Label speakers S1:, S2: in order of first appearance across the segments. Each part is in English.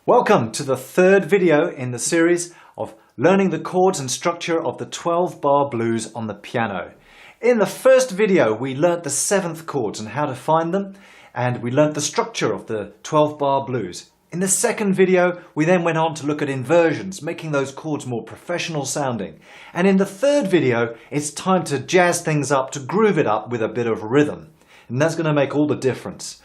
S1: Welcome to the third video in the series of learning the chords and structure of the 12-bar blues on the piano. In the first video we learnt the 7th chords and how to find them, and we learnt the structure of the 12-bar blues. In the second video we then went on to look at inversions, making those chords more professional sounding. And in the third video it's time to jazz things up, to groove it up with a bit of rhythm. And that's going to make all the difference.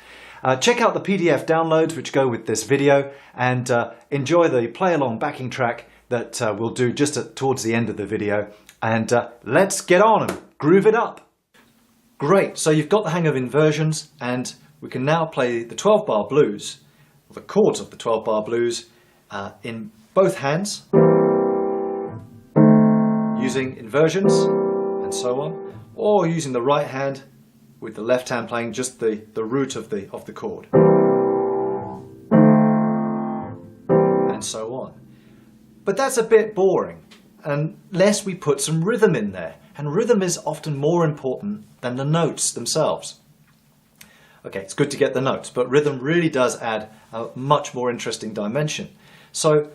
S1: Check out the PDF downloads which go with this video and enjoy the play-along backing track that we'll do just towards the end of the video. And let's get on and groove it up. Great, so you've got the hang of inversions and we can now play the 12-bar blues, or the chords of the 12-bar blues, in both hands, using inversions and so on, or using the right hand with the left hand playing just the root of the chord, and so on. But that's a bit boring unless we put some rhythm in there, and rhythm is often more important than the notes themselves. Okay, it's good to get the notes, but rhythm really does add a much more interesting dimension. So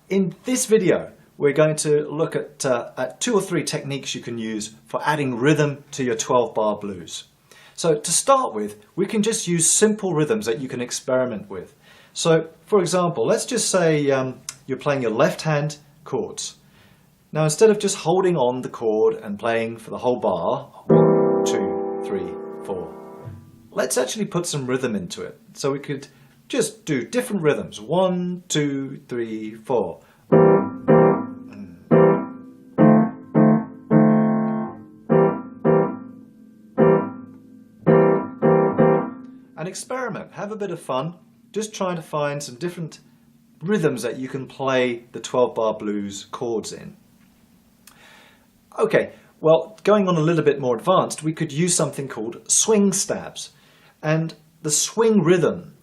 S1: in this video we're going to look at 2 or 3 techniques you can use for adding rhythm to your 12-bar blues. So to start with, we can just use simple rhythms that you can experiment with. So for example, let's just say you're playing your left hand chords. Now instead of just holding on the chord and playing for the whole bar, 1, 2, 3, 4, let's actually put some rhythm into it. So we could just do different rhythms, 1, 2, 3, 4. And experiment, have a bit of fun, just trying to find some different rhythms that you can play the 12-bar blues chords in. Okay, well, going on a little bit more advanced, we could use something called swing stabs. And the swing rhythm,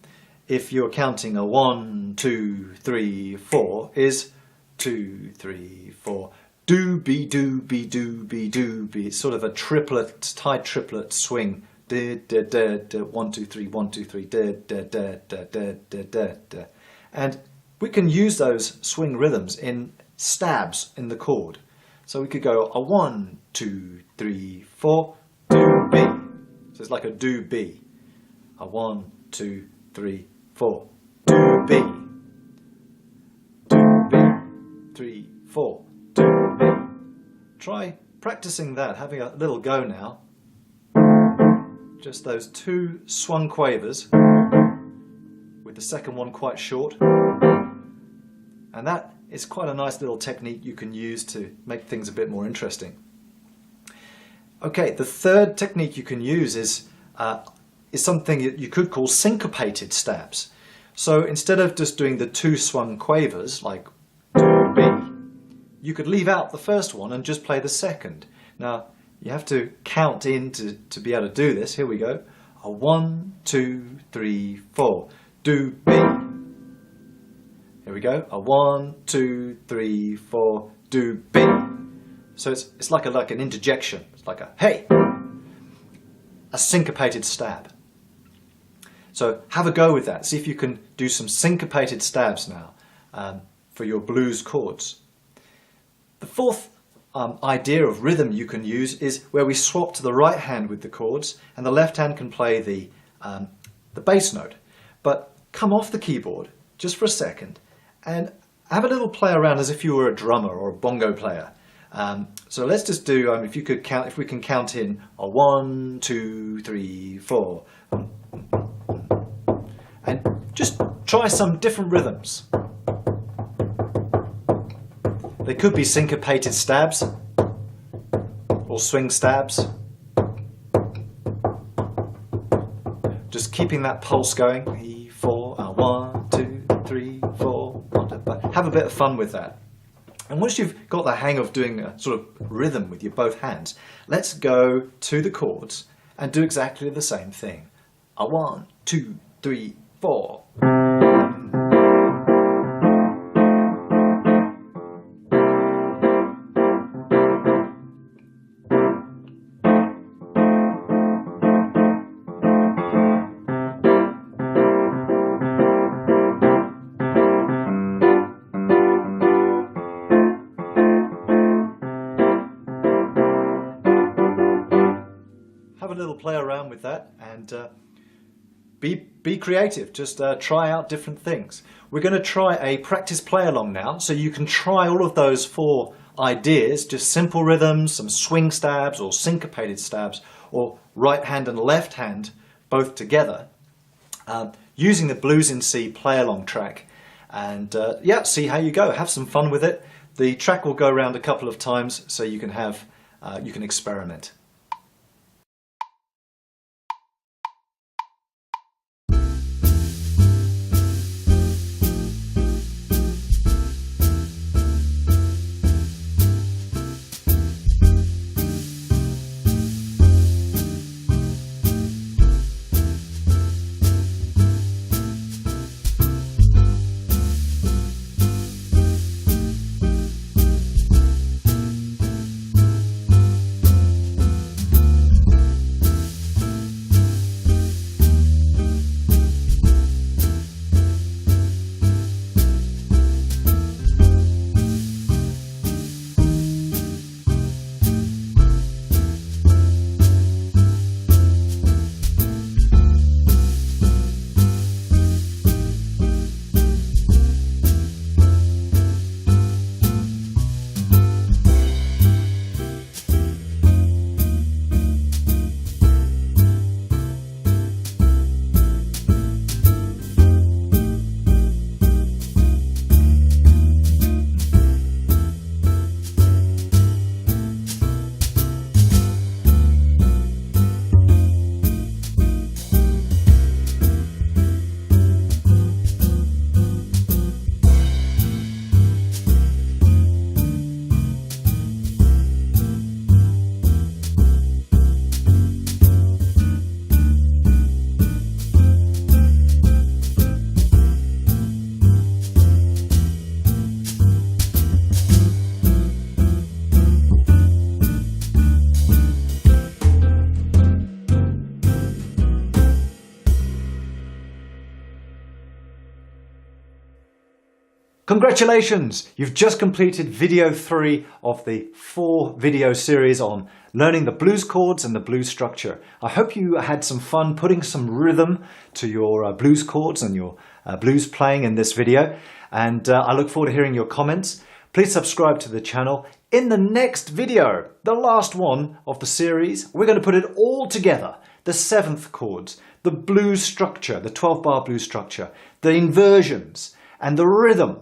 S1: if you're counting a 1, 2, 3, 4, is 2, 3, 4. Do-be, do-be, do-be, do-be. It's sort of a triplet, tied triplet swing. Da, da, da, da, 1, 2, 3, 1, 2, 3, da, da, da, da, da, da, da, da. And we can use those swing rhythms in stabs in the chord. So we could go a 1, 2, 3, 4, do, be. So it's like a do, be. A 1, 2, 3, 4, do, be. Do, be. 3, 4, do, be. Try practicing that, having a little go now. Just those 2 swung quavers, with the second one quite short. And that is quite a nice little technique you can use to make things a bit more interesting. Okay, the third technique you can use is something that you could call syncopated stabs. So instead of just doing the 2 swung quavers, like do, be, you could leave out the first one and just play the second. Now, you have to count in to be able to do this. Here we go. A 1, 2, 3, 4. Do, be. Here we go. A 1, 2, 3, 4. Do, be. So it's like an interjection. It's like a hey. A syncopated stab. So have a go with that. See if you can do some syncopated stabs now for your blues chords. The fourth idea of rhythm you can use is where we swap to the right hand with the chords and the left hand can play the bass note. But come off the keyboard just for a second and have a little play around as if you were a drummer or a bongo player. So let's just do, if we can count in a 1, 2, 3, 4. And just try some different rhythms. They could be syncopated stabs or swing stabs. Just keeping that pulse going. 3, 4, 1, 2, 3, 4. 1, 2, 5. Have a bit of fun with that. And once you've got the hang of doing a sort of rhythm with your both hands, let's go to the chords and do exactly the same thing. A 1, 2, 3, 4. play around with that and be creative. Just try out different things. We're going to try a practice play along now, so you can try all of those 4 ideas, just simple rhythms, some swing stabs or syncopated stabs, or right hand and left hand both together, using the Blues in C play along track. And yeah, see how you go. Have some fun with it. The track will go around a couple of times, so you can experiment. Congratulations! You've just completed video 3 of the 4 video series on learning the blues chords and the blues structure. I hope you had some fun putting some rhythm to your blues chords and your blues playing in this video, and I look forward to hearing your comments. Please subscribe to the channel. In the next video, the last one of the series, we're going to put it all together. The 7th chords, the blues structure, the 12-bar blues structure, the inversions and the rhythm.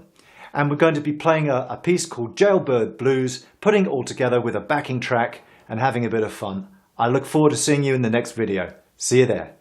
S1: And we're going to be playing a piece called Jailbird Blues, putting it all together with a backing track and having a bit of fun. I look forward to seeing you in the next video. See you there.